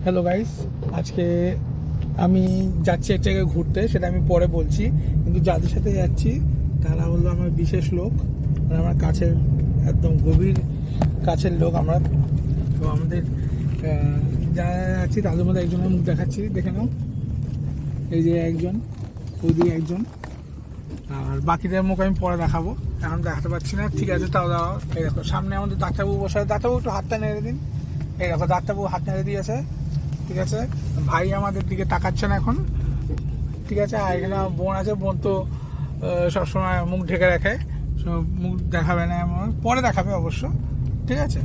Hello guys, আজকে আমি যাচ্ছি এক জায়গায় ঘুরতে, সেটা আমি পরে বলছি। কিন্তু যাদের সাথে যাচ্ছি তারা হলো আমার বিশেষ লোক, আর আমার কাছের একদম গভীর কাছের লোক আমরা। তো আমাদের যারা যাচ্ছি তাদের মধ্যে একজনের মুখ দেখাচ্ছি, দেখে নাও। এই যে একজন, ওইদিকে একজন, আর বাকিদের মুখ আমি পরে দেখাবো, এখন দেখাতে পারছি না। ঠিক আছে, তাও দাও। এই দেখো সামনে আমাদের ডাক্তারবাবু বসে। ডাক্তারবাবু একটু হাতটা নেড়ে দিন। এই দেখো ডাক্তারবাবু হাত নেড়ে দিয়েছে। ঠিক আছে, ভাই আমাদের দিকে তাকাচ্ছে না এখন। ঠিক আছে, আর এখানে বোন আছে। বোন তো সবসময় মুখ ঢেকে রাখে, মুখ দেখাবে না, এমন পরে দেখাবে অবশ্য। ঠিক আছে,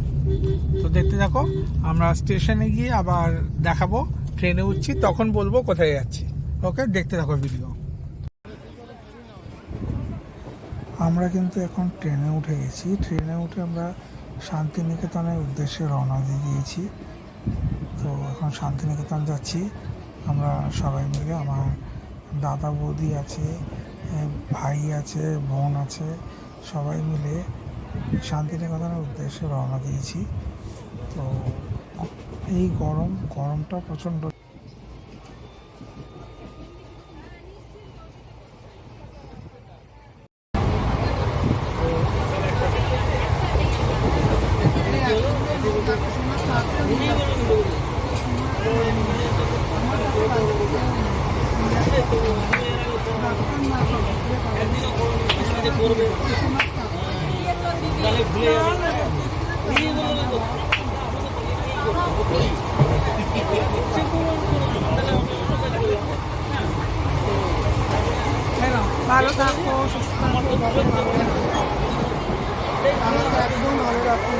তো দেখতে থাকো। আমরা স্টেশনে গিয়ে আবার দেখাবো, ট্রেনে উঠছি তখন বলবো কোথায় যাচ্ছি। ওকে, দেখতে থাকো ভিডিও। আমরা কিন্তু এখন ট্রেনে উঠে গেছি। ট্রেনে উঠে আমরা শান্তিনিকেতনের উদ্দেশ্যে রওনা দিয়ে দিয়েছি। তো এখন শান্তিনিকেতন যাচ্ছি আমরা সবাই মিলে। আমার দাদা বৌদি আছে, ভাই আছে, বোন আছে, সবাই মিলে শান্তিনিকেতনের উদ্দেশ্যে রওনা দিয়েছি। তো এই গরমটা প্রচণ্ড। ভালো থাকো, সুস্থ থাকো, একদম ভালো রাখো,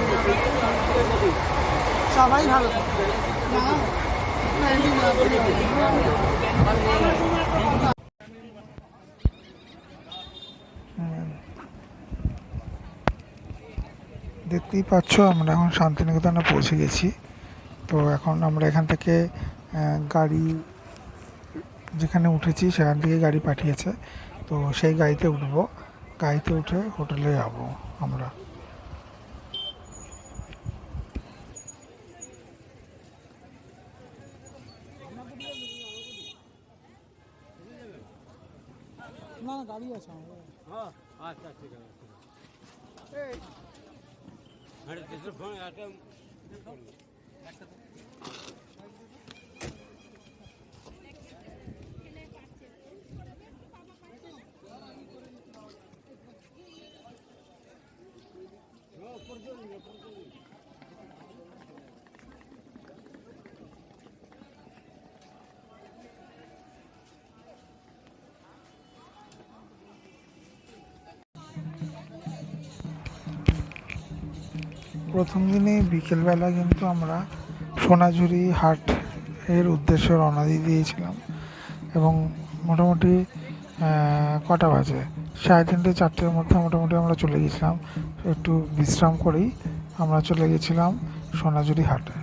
সবাই ভালো থাকো। দেখতেই পাচ্ছ আমরা এখন শান্তিনিকেতনে পৌঁছে গেছি। তো এখন আমরা এখান থেকে গাড়ি, যেখানে উঠেছি সেখান থেকে গাড়ি পাঠিয়েছে, তো সেই গাড়িতে উঠবো। গাড়িতে উঠে হোটেলে যাব আমরা। না গাড়ি আছে আমাদের। হ্যাঁ, আচ্ছা ঠিক আছে। প্রথম দিনে বিকেলবেলা কিন্তু আমরা সোনাঝুরি হাট এর উদ্দেশ্যে রওনা দিয়ে দিয়েছিলাম, এবং মোটামুটি কটা বাজে, 3:30-4টের মধ্যে মোটামুটি আমরা চলে গেছিলাম। একটু বিশ্রাম করেই আমরা চলে গেছিলাম সোনাঝুরি হাটে।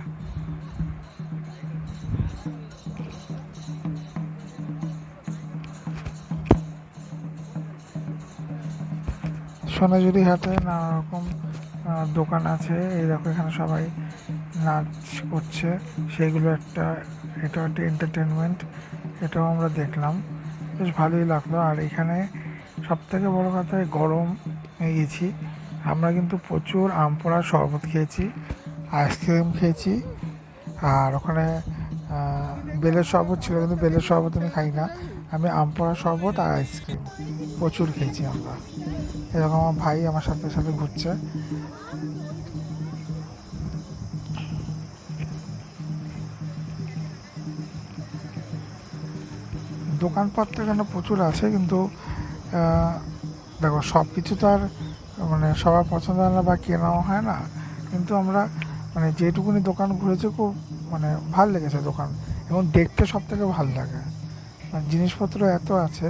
সোনাঝুরি হাটে নানা রকম দোকান আছে। এই দেখো এখানে সবাই নাচ করছে, সেইগুলো এটা একটা এন্টারটেনমেন্ট। এটাও আমরা দেখলাম, বেশ ভালোই লাগলো। আর এখানে সবথেকে বড় কথা, গরম গেছি আমরা কিন্তু প্রচুর আম পোড়ার শরবত খেয়েছি, আইসক্রিম খেয়েছি, আর ওখানে বেলের শরবত ছিল, কিন্তু বেলের শরবত আমি খাই না। আমি আম পোড়ার শরবত আর আইসক্রিম প্রচুর খেয়েছি আমরা। এরকম আমার ভাই আমার সাথে সাথে ঘুরছে। দোকানপাট এখানে প্রচুর আছে, কিন্তু দেখো সব কিছু তো আর মানে সবার পছন্দ হয় না বা কেনাও হয় না। কিন্তু আমরা মানে যেটুকুনি দোকান ঘুরেছি খুব মানে ভাল লেগেছে দোকান, এবং দেখতে সব থেকে ভাল লাগে। মানে জিনিসপত্র এত আছে,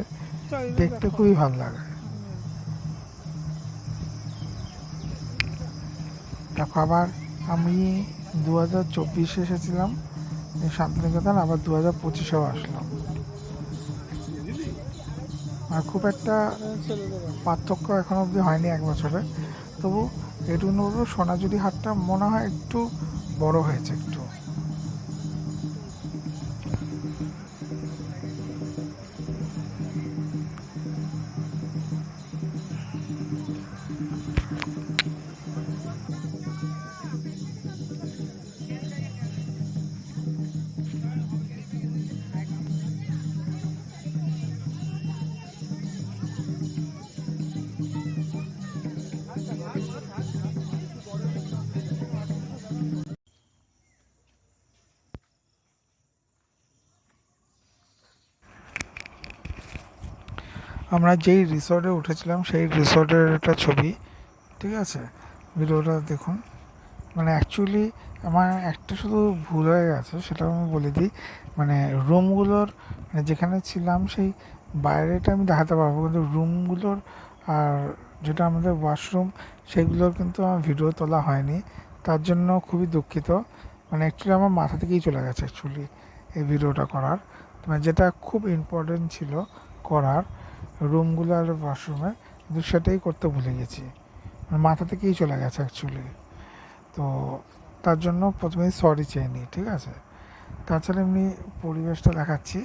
দেখতে খুবই ভাল লাগে। দেখো আবার আমি 2024 এসেছিলাম শান্তিনিকেতন, আবার 2025-এও আসলাম। আর খুব একটা পার্থক্য এখন অবধি হয়নি এক বছরে। তবু এটুকু সোনাঝুরি হাটটা মনে হয় একটু বড় হয়েছে একটু। আমরা যেই রিসর্টে উঠেছিলাম সেই রিসর্টের একটা ছবি, ঠিক আছে? ভিডিওটা দেখুন। মানে অ্যাকচুয়ালি আমার একটা শুধু ভুল হয়ে গেছে, সেটা আমি বলে দিই। মানে রুমগুলোর, মানে যেখানে ছিলাম সেই বাইরেটা আমি দেখাতে পারবো, কিন্তু রুমগুলোর আর যেটা আমাদের ওয়াশরুম সেগুলোর কিন্তু আমার ভিডিও তোলা হয়নি। তার জন্য খুবই দুঃখিত। মানে অ্যাকচুয়ালি আমার মাথা থেকেই চলে গেছে অ্যাকচুয়ালি এই ভিডিওটা করার। মানে যেটা খুব ইম্পর্টেন্ট ছিল করার, রুমগুলো আর ওয়াশরুমে, কিন্তু সেটাই করতে ভুলে গেছি। মানে মাথা থেকেই চলে গেছে অ্যাকচুয়ালি। তো তার জন্য প্রথমেই সরি চেয়ে নিই, ঠিক আছে? তাছাড়া এমনি পরিবেশটা দেখাচ্ছি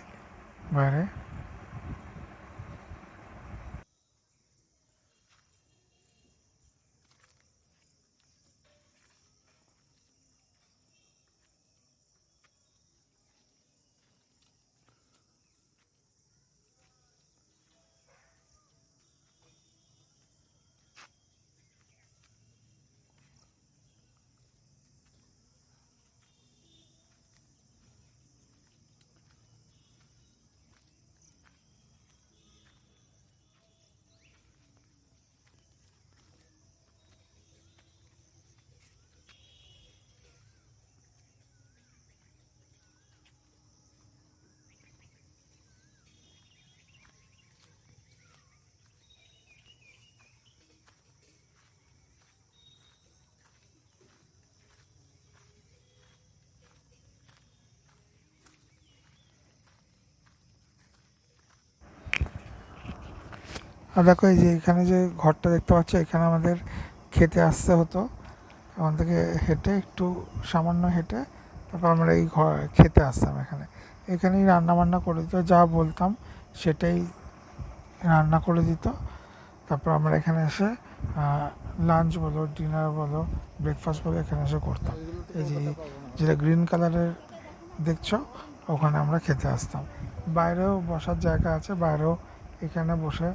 বাইরে। আর দেখো এই যে এখানে যে ঘরটা দেখতে পাচ্ছ, এখানে আমাদের খেতে আসতে হতো। ওখান থেকে হেঁটে একটু সামান্য হেঁটে তারপর আমরা এই ঘর খেতে আসতাম এখানে। এখানেই রান্না বান্না করে দিত, যা বলতাম সেটাই রান্না করে দিত। তারপর আমরা এখানে এসে লাঞ্চ বলো, ডিনার বলো, ব্রেকফাস্ট বলো, এখানে এসে করতাম। এই যে যেটা গ্রিন কালারের দেখছো, ওখানে আমরা খেতে আসতাম। বাইরেও বসার জায়গা আছে, বাইরেও এখানে বসে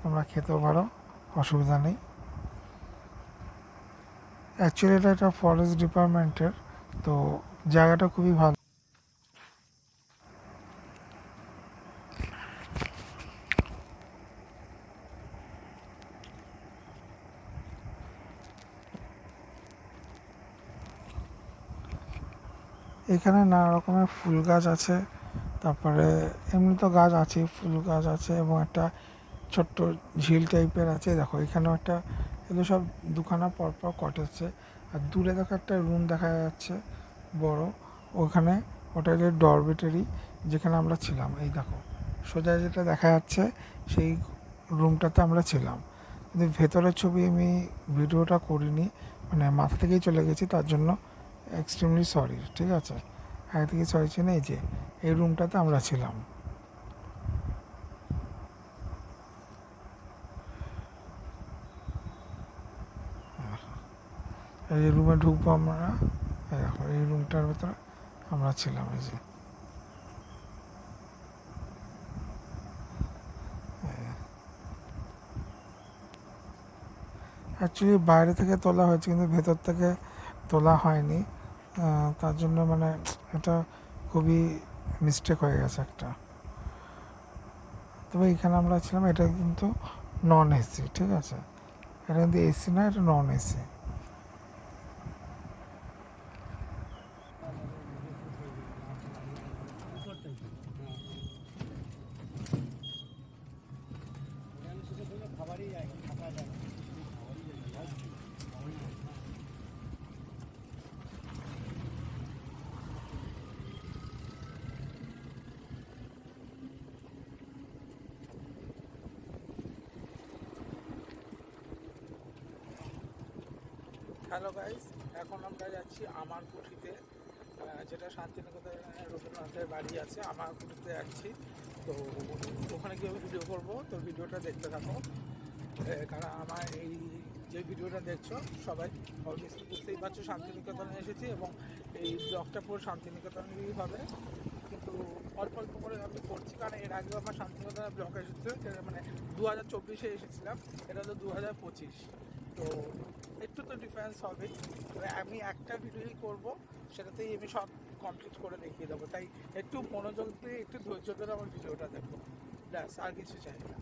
তোমরা খেতেও পারো, অসুবিধা নেই। অ্যাকচুয়ালি এটা একটা ফরেস্ট ডিপার্টমেন্টের, তো জায়গাটা খুবই ভালো। এখানে নানা রকমের ফুল গাছ আছে, তারপরে এমনি তো গাছ আছে, ফুল গাছ আছে, এবং একটা ছোট্ট ঝিল টাইপের আছে। দেখো এখানেও একটা, এগুলো সব দুখানা পরপর কটেছে। আর দূরে দেখো একটা রুম দেখা যাচ্ছে বড়, ওখানে ওটা হলো ডরমেটরি, যেখানে আমরা ছিলাম। এই দেখো সোজা যেটা দেখা যাচ্ছে সেই রুমটাতে আমরা ছিলাম। কিন্তু ভেতরের ছবি আমি ভিডিওটা করিনি, মানে মাথা থেকেই চলে গেছি, তার জন্য এক্সট্রিমলি সরি, ঠিক আছে? আগে থেকে সরি চেনে। এই যে এই রুমটাতে আমরা ছিলাম। এই যে রুমে ঢুকবো আমরা, এই দেখো এই রুমটার ভেতরে আমরা ছিলাম। এই যে অ্যাকচুয়ালি বাইরে থেকে তোলা হয়েছে, কিন্তু ভেতর থেকে তোলা হয়নি। তার জন্য মানে এটা খুবই মিস্টেক হয়ে গেছে একটা। তবে এখানে আমরা ছিলাম, এটা কিন্তু নন এসি, ঠিক আছে? এটা কিন্তু এসি না, এটা নন এসি। হ্যালো গাইস, এখন আমরা যাচ্ছি আমার কুঠিতে, যেটা শান্তিনিকেতনে রবীন্দ্রনাথের বাড়ি আছে। আমার কুঠিতে যাচ্ছি। তো ওখানে কীভাবে ভিডিও করবো, তো ভিডিওটা দেখতে থাকো। কারণ আমার এই যে ভিডিওটা দেখছো সবাই অবভিয়াসলি বুঝতেই পারছো শান্তিনিকেতনে এসেছি, এবং এই ব্লগটা পুরো শান্তিনিকেতনেরই হবে। কিন্তু অল্প অল্প করে আমি করছি, কারণ এর আগেও আমার শান্তিনিকেতনের ব্লগ এসেছে, মানে 2024-এ এসেছিলাম, এটা হলো 2025। তো একটু তো ডিফারেন্স হবে। আমি একটা ভিডিওই করব, সেটাতেই আমি সব কমপ্লিট করে দেখিয়ে দেবো। তাই একটু মনোযোগ দিয়ে, একটু ধৈর্য ধরে আমার ভিডিওটা দেখো, ব্যাস, আর কিছু চাই না।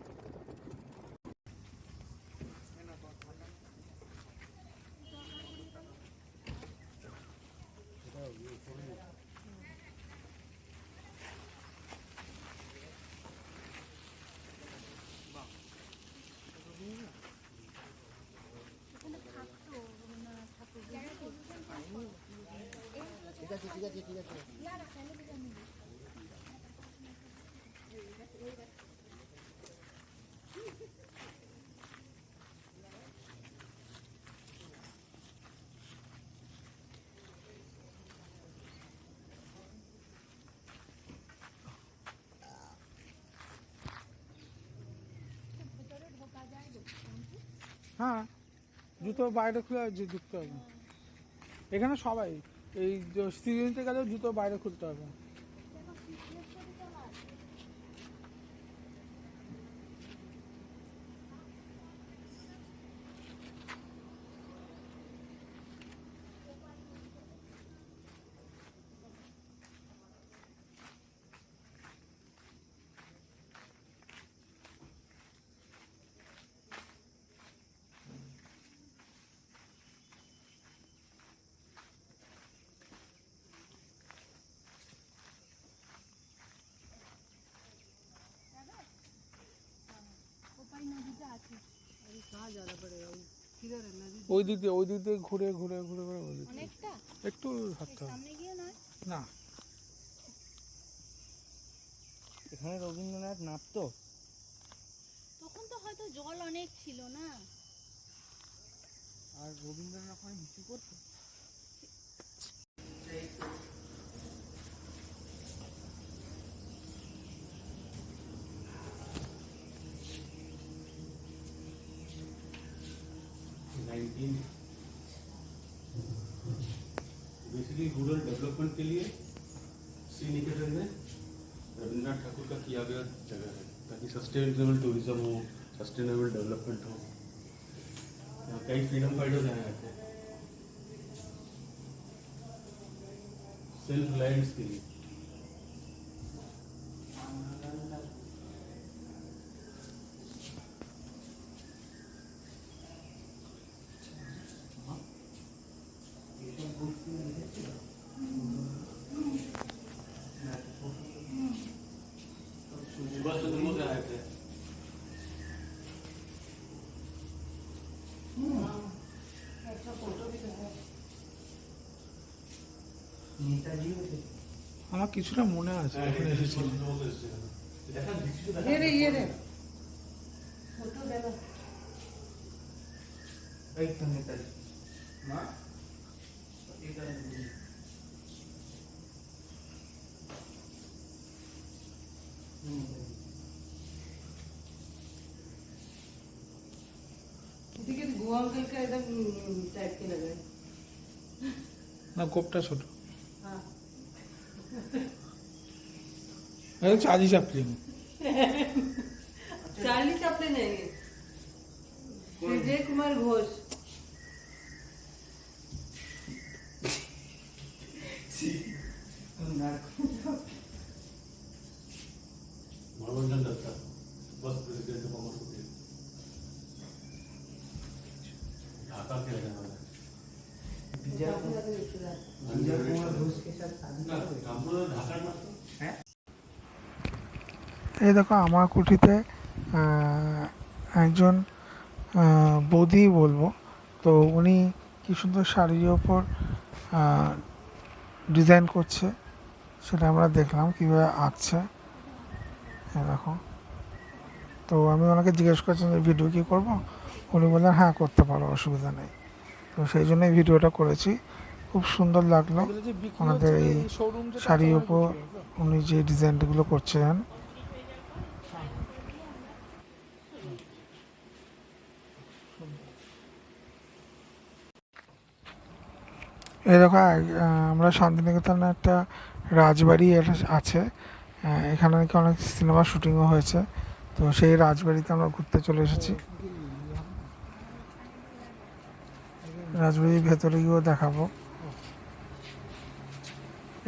হ্যাঁ, জুতো বাইরে খুলে ঢুকতে হবে। এখানে সবাই এই সিজনতে গেলেও জুতো বাইরে খুলতে হবে। ওই দিক দিয়ে ঘুরে ঘুরে ঘুরে ঘুরে একটু হাঁটতে হবে না। এখানে রবীন্দ্রনাথ নামতো তখন তো হয়তো জল অনেক ছিল না, আর রবীন্দ্রনাথ ওখানে ভিক্ষু করতো। बेसिकली रूरल डेवलपमेंट के लिए श्री निकेतन में रविंद्रनाथ ठाकुर का किया गया जगह है, ताकि सस्टेनेबल टूरिज्म हो, सस्टेनेबल डेवलपमेंट हो। यहाँ कई फ्रीडम फाइटर्स आए थे सेल्फ रिलायंस के लिए। बस दोनों से आए थे। নেতাজি আমার কিছুটা মনে আছে এখানে এসেছিলাম। এই তো নেতাজি মা गोवा अंकल का एकदम टाइप के लग रहे না, কোপটা ছোট। हाँ চার্লি চ্যাপলিন। चार्ली चैपलिन है ये, विजय कुमार घोष। मनोरंजन दत्ता बस प्रेसिडेंट पकड़ होते ढाका के रहने वाला विजय कुमार घोष के साथ शादी ना रामपुर ढाका ना है। এই দেখো আমার কুঠিতে একজন বৌদি বলবো, তো উনি কি সুন্দর শাড়ির ওপর ডিজাইন করছে, সেটা আমরা দেখলাম কীভাবে আঁকছে। দেখো, তো আমি ওনাকে জিজ্ঞেস করছিলাম যে ভিডিও কী করবো, উনি বললেন হ্যাঁ করতে পারো, অসুবিধা নেই। তো সেই জন্যই ভিডিওটা করেছি। খুব সুন্দর লাগলো ওনাদের এই শাড়ির ওপর উনি যে ডিজাইনগুলো করছিলেন। এই দেখো আমরা শান্তিনিকেতনে একটা রাজবাড়ি আছে, এখানে নাকি অনেক সিনেমা শুটিংও হয়েছে, তো সেই রাজবাড়িতে আমরা ঘুরতে চলে এসেছি। রাজবাড়ির ভেতরে গিয়েও দেখাবো।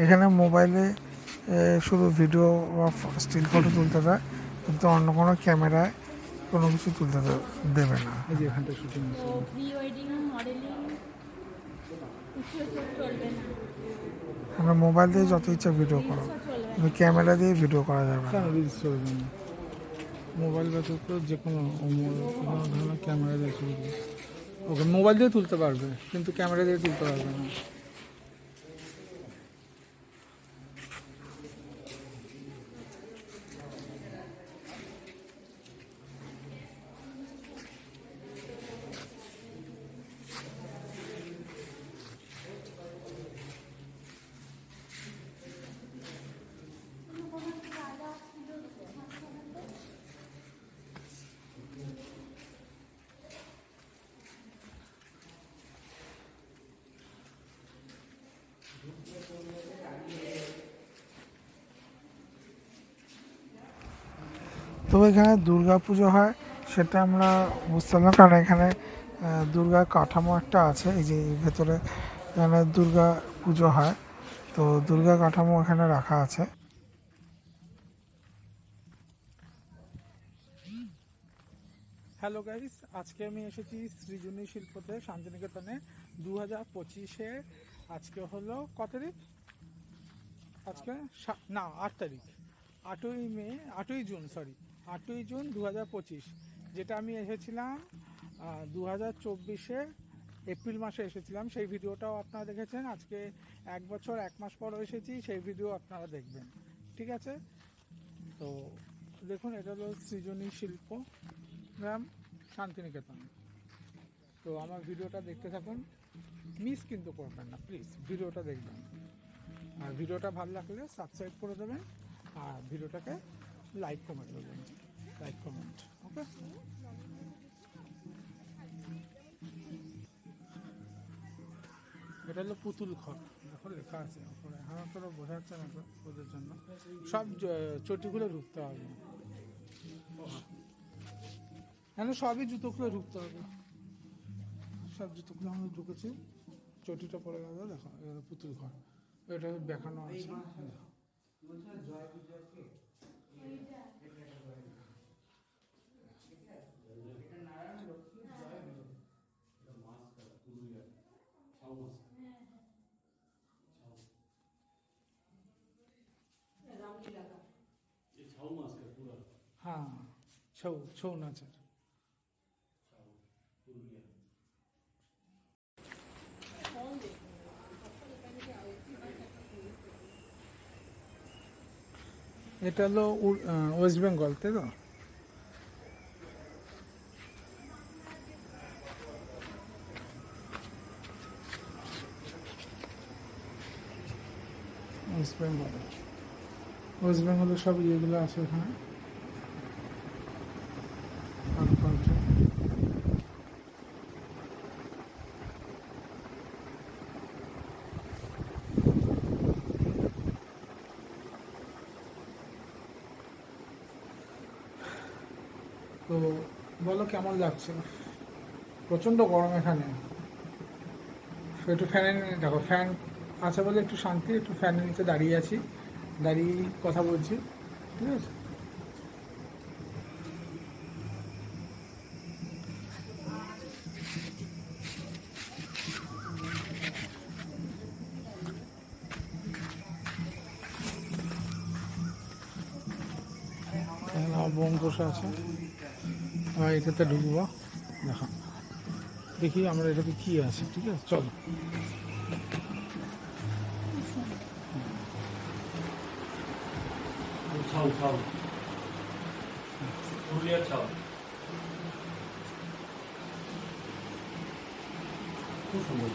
এখানে মোবাইলে শুধু ভিডিও বা স্টিল ফটো তুলতে দেয়, কিন্তু অন্য কোনো ক্যামেরায় কোনো কিছু তুলতে দেবে না। এই যে এখানটা শুটিং তো প্রি ওয়েডিং মডেলিং কিছু এসব চলবে না, আমরা মোবাইল দিয়ে যত ইচ্ছা ভিডিও করো, কিন্তু ক্যামেরা দিয়ে ভিডিও করা যাবে না। রিলস চলবে না, মোবাইল ব্যতীত যে কোনো ধরনের ক্যামেরা দিয়ে তুলবে, ওকে মোবাইল দিয়ে তুলতে পারবে কিন্তু ক্যামেরা দিয়ে তুলতে পারবে না। তো এখানে দুর্গা পুজো হয় সেটা আমরা বুঝতে পারলাম, কারণ এখানে দুর্গার কাঠামো একটা আছে, এই যে ভেতরে এখানে দুর্গা পুজো হয়, তো দুর্গা কাঠামো এখানে রাখা আছে। হ্যালো গাইস, আজকে আমি এসেছি সৃজনী শিল্পতে শান্তিনিকেতনে 2025-এ। আজকে হলো কত তারিখ? আজকে না 8 তারিখ, 8ই জুন, 8ই জুন 2025। যেটা আমি এসেছিলাম 2024-এ এপ্রিল মাসে এসেছিলাম, সেই ভিডিওটাও আপনারা দেখেছেন। আজকে 1 বছর 1 মাস পর এসেছি, সেই ভিডিও আপনারা দেখবেন, ঠিক আছে? তো দেখুন, এটা হলো সৃজনী শিল্প গ্রাম শান্তিনিকেতন। তো আমার ভিডিওটা দেখতে থাকুন, মিস কিন্তু করবেন না প্লিজ, ভিডিওটা দেখবেন। আর ভিডিওটা ভালো লাগলে সাবস্ক্রাইব করে দেবেন, আর ভিডিওটাকে লাইক কমেন্ট দেবেন, ওকে? এটা হলো পুতুল ঘর, দেখো লেখা আছে ওপরে, হ্যাঁ তোরা বোঝা যাচ্ছে না ওদের জন্য। সব চটিগুলো ঢুকতে হবে, কেন সবই জুতোগুলো ঢুকতে হবে, সব জুতোগুলো আমরা ঢুকেছি। চটিটা পরে গেল, দেখো এটা পুতুল ঘর, এটা দেখানো আছে। হ্যাঁ, ছৌ নাচের। এটা হলো ওয়েস্ট বেঙ্গল, তাই তো? ওয়েস্ট বেঙ্গলে সব ইয়েগুলো আছে এখানে। তো বলো কেমন লাগছে? প্রচণ্ড গরম এখানে, একটু ফ্যানের দেখো, ফ্যান আছে বলে একটু শান্তি, একটু ফ্যানের নিচে দাঁড়িয়ে আছি, দাঁড়িয়ে কথা বলছি, ঠিক আছে? আমার বোন বসে আছে, আমরা এটাতে ঢুকবো, দেখা দেখি আমরা এটাতে কি আছে, ঠিক আছে? চলো। খুব সুন্দর।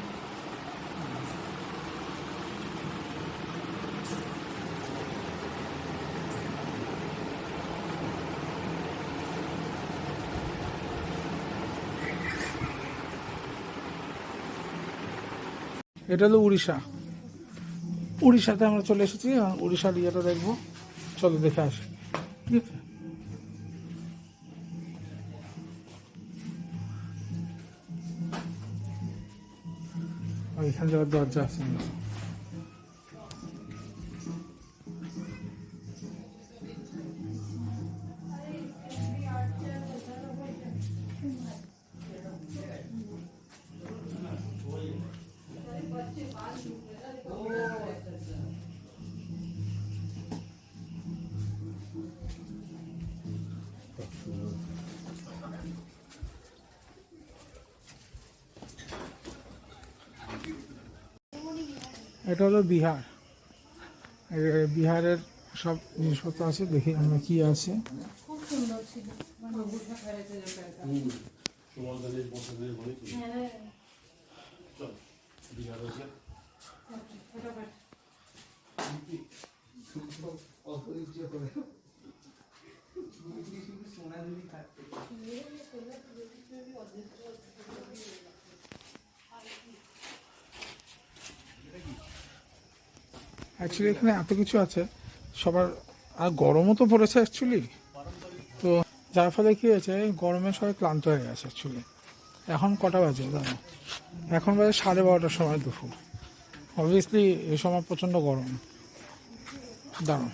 এটা হলো উড়িষ্যাতে আমরা চলে এসেছি, উড়িষ্যার ইয়েটা দেখবো, চলো দেখে আসি, ঠিক আছে? এখানে যাওয়ার দরজা আছে। এটা হলো বিহার, বিহারের সব জিনিসপত্র আছে, দেখি আমরা কি আছে। খুব সুন্দর ছিল। অ্যাকচুয়ালি এখানে এত কিছু আছে সবার, আর গরমও তো পড়েছে অ্যাকচুয়ালি, তো যার ফলে কী হয়েছে, গরমে সবাই ক্লান্ত হয়ে গেছে অ্যাকচুয়ালি। এখন কটা বাজে জানো? এখন বাজে 12:30টার সময় দুপুর। অবভিয়াসলি এই সময় প্রচণ্ড গরম। দাঁড়ান,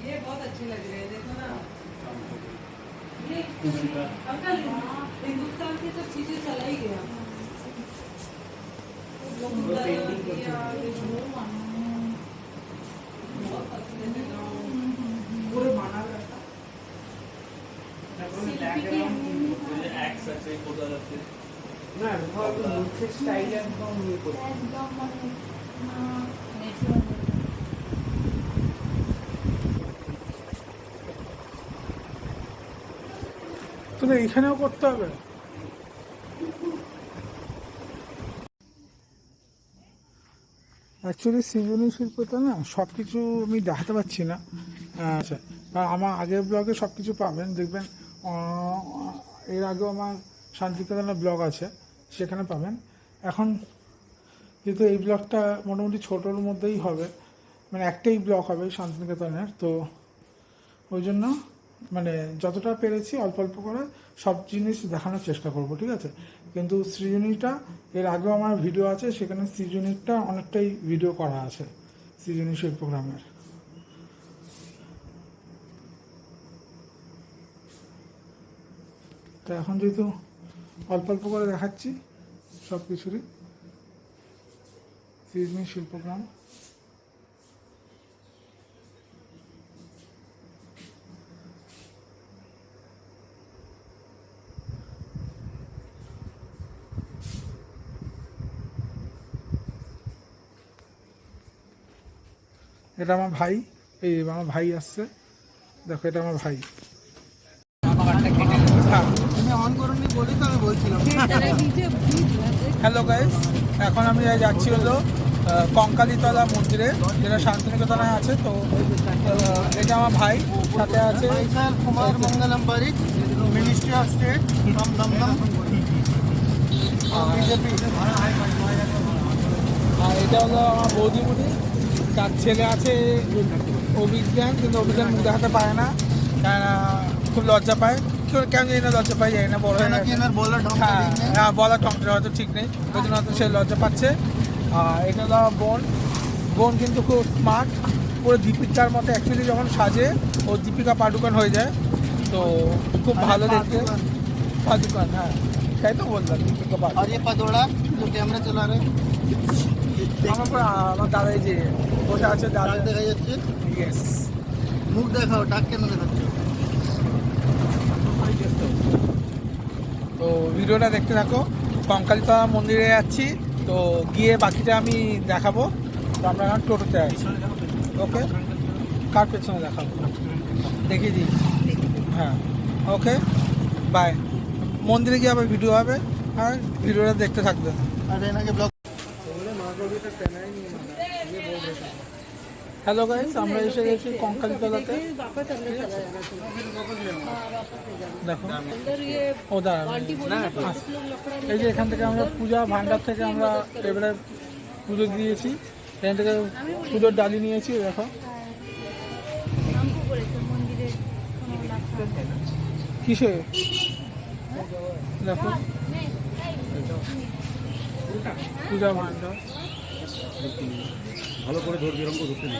ये बहुत अच्छे लग रहे हैं, देखो ना। ये अंकल हिंदुस्तान की सब चीजें चला ही गया। पूरे बना रहता না ধর মুখের স্টাইল একদম ইয়ে করে একদম মানে তুমি এখানেও করতে হবে। অ্যাকচুয়ালি সৃজনী শিল্পতে না সব কিছু আমি দেখাতে পারছি না। আচ্ছা, আর আমার আগের ব্লগে সব কিছু পাবেন, দেখবেন। এর আগেও আমার শান্তিনিকেতনের ব্লগ আছে, সেখানে পাবেন। এখন যেহেতু এই ব্লগটা মোটামুটি ছোটোর মধ্যেই হবে, মানে একটাই ব্লগ হবে শান্তিনিকেতনের, তো ওই জন্য মানে যতটা পেরেছি অল্প অল্প করে সব জিনিস দেখানোর চেষ্টা করব, ঠিক আছে। কিন্তু সৃজনীটা এর আগেও আমার ভিডিও আছে, সেখানে সৃজনীটা অনেকটাই ভিডিও করা আছে, সৃজনী শিল্পগ্রামের। তো এখন যেহেতু অল্প অল্প করে দেখাচ্ছি সব কিছুরই, সৃজনী শিল্পগ্রাম। এটা আমার ভাই, এই আমার ভাই আসছে, দেখো এটা আমার ভাই। হ্যাঁ, তুমি অন করনি বলি তো আমি বলছিলাম। হ্যালো গাইস, এখন আমি যাচ্ছি হলো কঙ্কালীতলা মন্দিরে, যেটা শান্তিনিকেতনে আছে। তো এটা আমার ভাই, সাথে আছে Kumar Mangalam Barik, ministry of state from Dum Dum, BJP. আর এটা হলো আমার বৌদিমণি, তার ছেলে আছে অভিজ্ঞান, কিন্তু অভিজ্ঞান মুখ দেখাতে পারে না, খুব লজ্জা পায়। কেন জানি না লজ্জা পাই, জানি না, বড় হয়ে গেছে। হ্যাঁ, বলার ঢংটা হয়তো ঠিক নেই, ওই জন্য হয়তো সে লজ্জা পাচ্ছে। আর এটা হলো আমার বোন। বোন কিন্তু খুব স্মার্ট, পুরো দীপিকার মতো অ্যাকচুয়ালি যখন সাজে ও দীপিকা পাডুকোন হয়ে যায়, তো খুব ভালো দেখতে। পাডুকোন, হ্যাঁ তাই তো বললাম, দীপিকা পাডুকোন। और ये पदोड़ा जो कैमरा चला रहे আমার দাদা এই যে বসে আছে, দাদা ডাক দেখা যাচ্ছে। ইয়েস। মুখ দেখাও, ডাক কেন দেখাচ্ছ? তো ভিডিওটা দেখতে থাকো। কঙ্কালীতলা মন্দিরে যাচ্ছি, তো গিয়ে বাকিটা আমি দেখাবো। তো আমরা এখন টোটোতে আছি, ওকে। কার পেছনে দেখাবো দেখিয়ে দিই, হ্যাঁ ওকে বাই। মন্দিরে গিয়ে আবার ভিডিও হবে, আর ভিডিওটা দেখতে থাকবেন। আর এনাকে ব্লগ হ্যালো গাইস, আমরা এসে গেছি কঙ্কালীতলাতে। দেখো ও দাঁড়া, এই যে এখান থেকে আমরা পূজা ভান্ডার থেকে আমরা এবারে পুজো দিয়েছি, এখান থেকে পুজোর ডালি নিয়েছি। দেখো কিসে, দেখো পূজা ভান্ডার ভালো করে ধরবি, এরকম ধরতে নেই।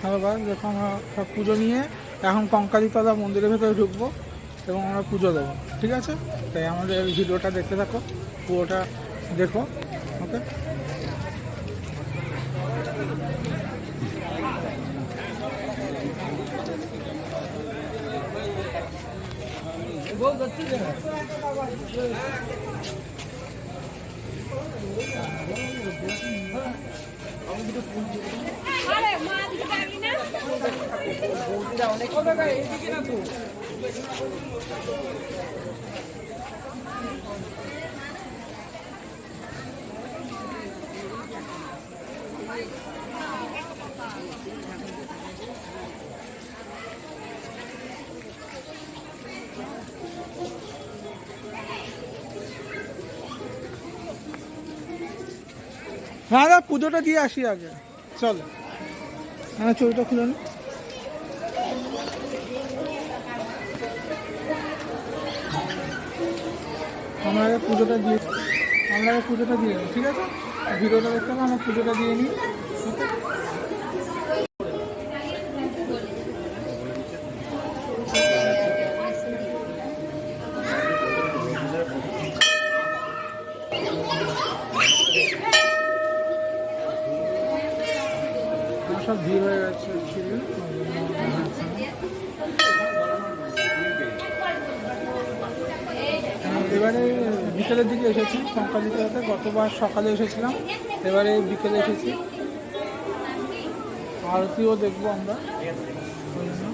হ্যালো গাইস, দেখো আমরা সব পুজো নিয়ে এখন কঙ্কালীতলা মন্দিরের ভেতরে ঢুকবো এবং আমরা পুজো দেবো, ঠিক আছে। তাই আমাদের ভিডিওটা দেখতে থাকো, পুরোটা দেখো, ওকে। হ্যাঁ দাদা পুজোটা দিয়ে আসি আগে, চলো। হ্যাঁ ছবিটা খুলে নি। আমরা আগে পুজোটা দিয়ে নিই, ঠিক আছে? ভিডিওটা দেখতে হবে, আমরা পুজোটা দিয়ে নিই। ওকে। সব ভিড় হয়ে গেছে actually। এবারে বিকেলের দিকে এসেছি সংকালিতাতে, গতবার সকালে এসেছিলাম, এবারে বিকেলে এসেছি। আরতিও দেখবো আমরা, ওই জন্য।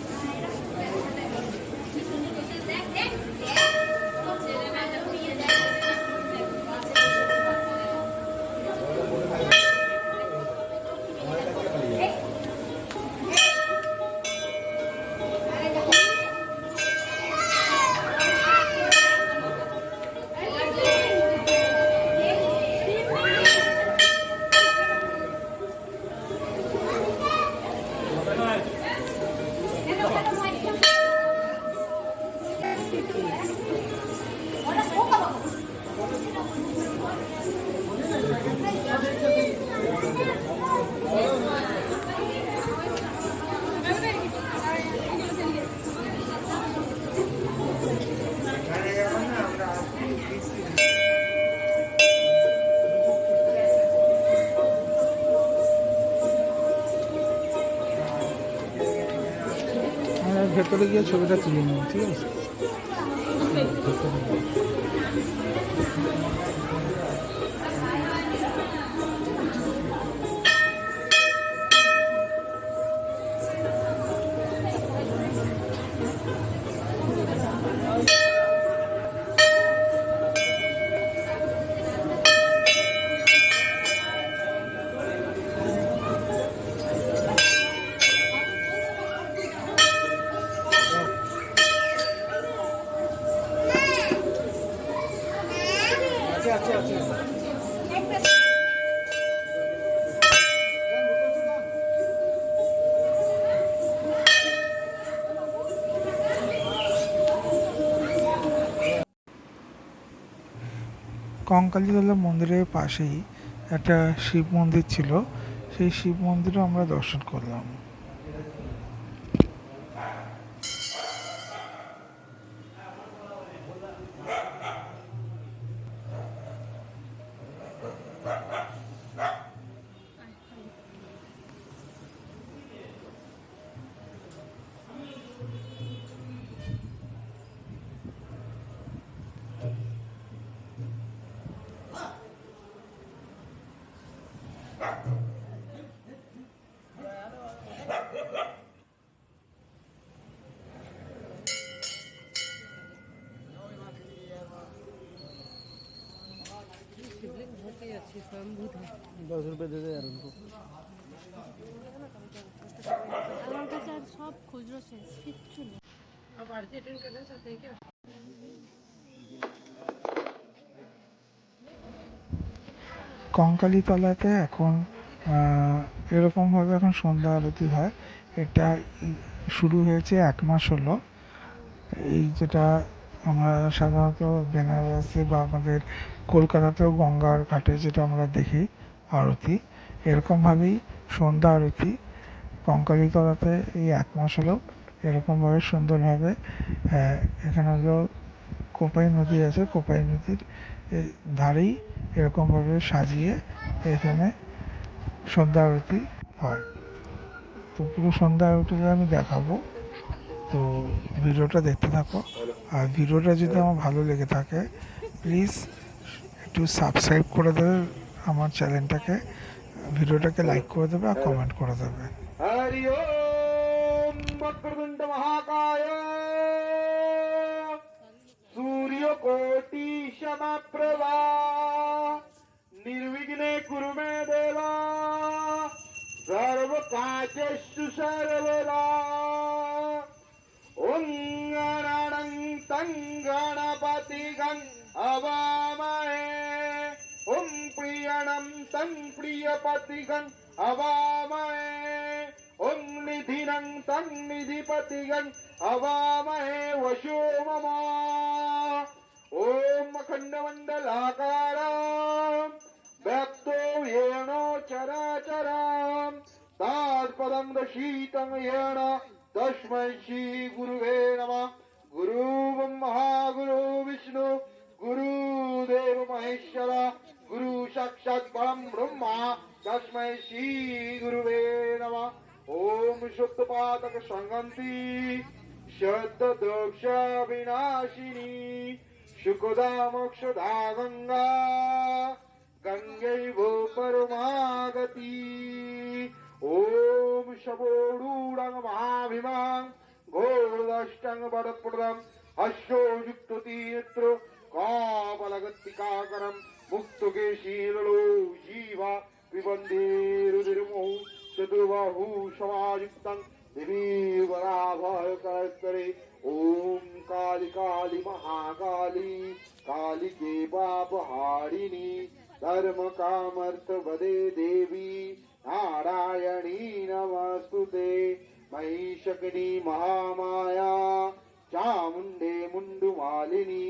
ভেতরে গিয়ে ছবিটা তুলে নিই, ঠিক আছে? কঙ্কালীতলা মন্দিরের পাশেই একটা শিব মন্দির ছিল, সেই শিব মন্দিরও আমরা দর্শন করলাম। আমার কাছে আর সব খুচরো শেষ, কিচ্ছু নেই। কঙ্কালীতলাতে এখন এরকমভাবে এখন সন্ধ্যা আরতি হয়। এটা শুরু হয়েছে 1 মাস হলো। এই যেটা আমরা সাধারণত বেনারসে বা আমাদের কলকাতাতেও গঙ্গার ঘাটে যেটা আমরা দেখি আরতি, এরকমভাবেই সন্ধ্যা আরতি কঙ্কালীতলাতে এই 1 মাস হলো এরকমভাবে সুন্দরভাবে। এখানে হলো কোপাই নদী আছে, কোপাই নদীর ধারেই এরকমভাবে সাজিয়ে এখানে সন্ধ্যা আরতি হয়। তো পুরো সন্ধ্যা আরতিটা আমি দেখাবো, তো ভিডিওটা দেখতে থাকো। আর ভিডিওটা যদি আমার ভালো লেগে থাকে প্লিজ একটু সাবস্ক্রাইব করে দেবে আমার চ্যানেলটাকে, ভিডিওটাকে লাইক করে দেবে আর কমেন্ট করে দেবে। हरि ओम वक्रतुंड महाकाय सूर्यकोटि समप्रभा निर्विघ्ने कुरु मे देवा सर्वकार्येषु सर्वदा ओं गणानां गणपतिं अवामहे ओं प्रिया प्राणं तं प्रियपतिगं हवामहे ॐ निधिनं तं निधिपतिगं हवामहे वशो मम ॐ अखण्डमण्डलाकारं व्याप्तो येन चराचरं तत्पदं दर्शितं येन तस्मै श्री गुरुवे नमः। गुरु ब्रह्मा गुरु विष्णु गुरुदेव महेश्वर गुरु साक्षात् परं ब्रह्मा तस्मै श्री गुरुवे नमः। ओम शुद्धपातक संगंति शुद्धदोष विनाशिनी सुखदा मोक्षदा गंगा गंगैव परमागति। ओम शवोरूढं महाभीमां घोरदष्टं वरप्रदम् अश्वयुक्ततीत्र काबलगत्तिकाकरं मुक्तकेशीलो जीवा पिबन्धे रुधिर्मो चतुर्बाहु समायुक्तं दिवीवराभयकरस्तरे। ओम काली काली महाकाली कालिके पापहारिणी धर्म कामर्थ वदे देवी नारायणी नमस्तुते। महिषकनी महामाया चामुंडे मुंडुमालिनी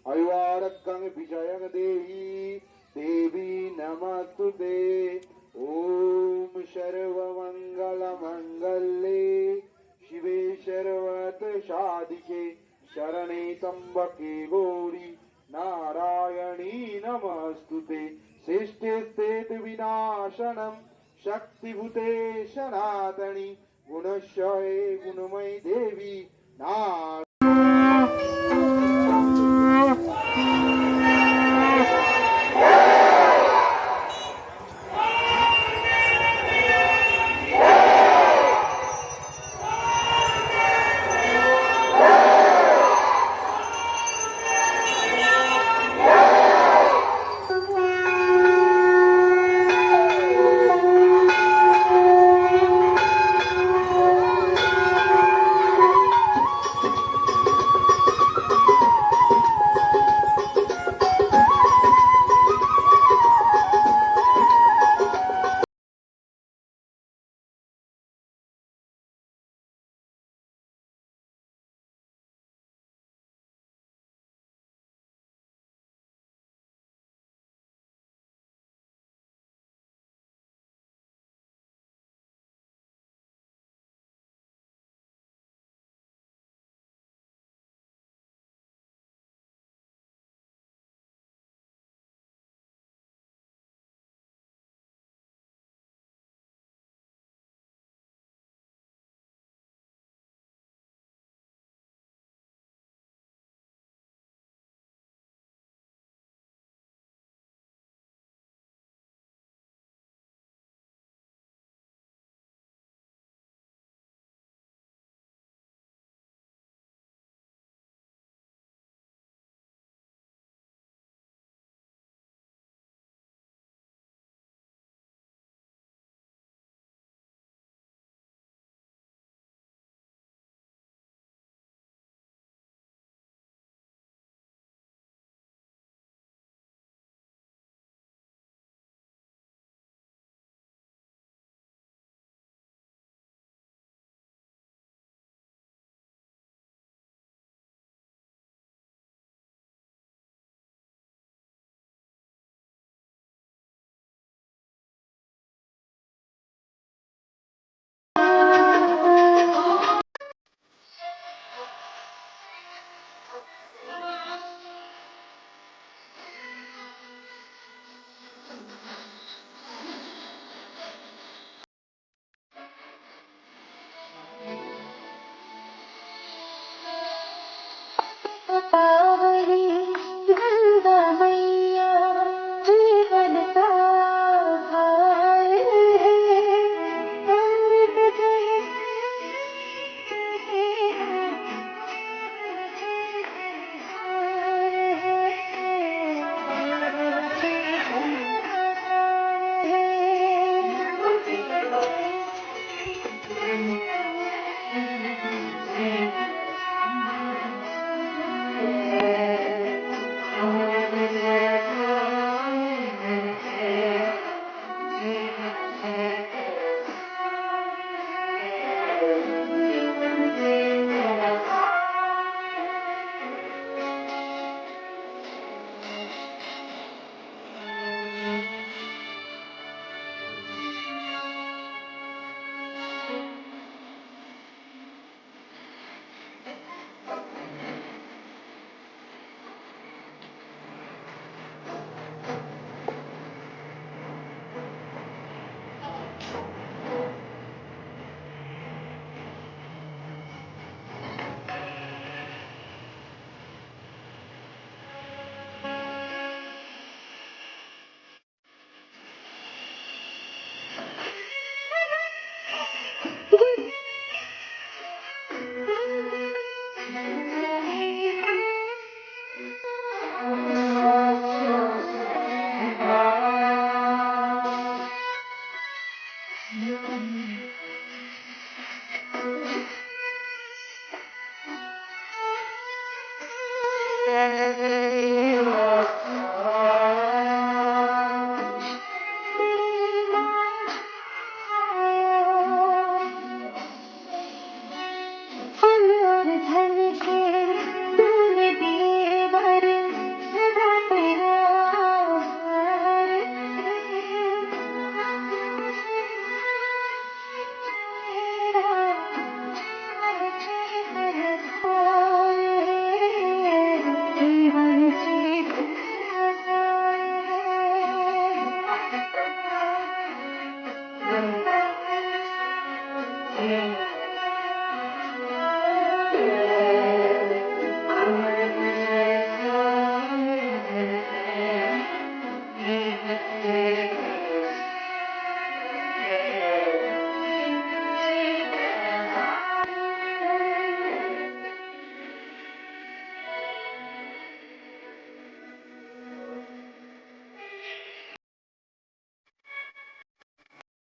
अयवारकं विजयं देहि देवी नमस्तुते। ओम सर्वमंगलमंगल्ये शिवे सर्वत साधिके शरणे त्र्यंबके गौरी नारायणी नमस्तुते। श्रेष्ठे स्तेत विनाशनम शक्तिभूते सनातनी गुणशये गुणमयी देवी नारायणी। है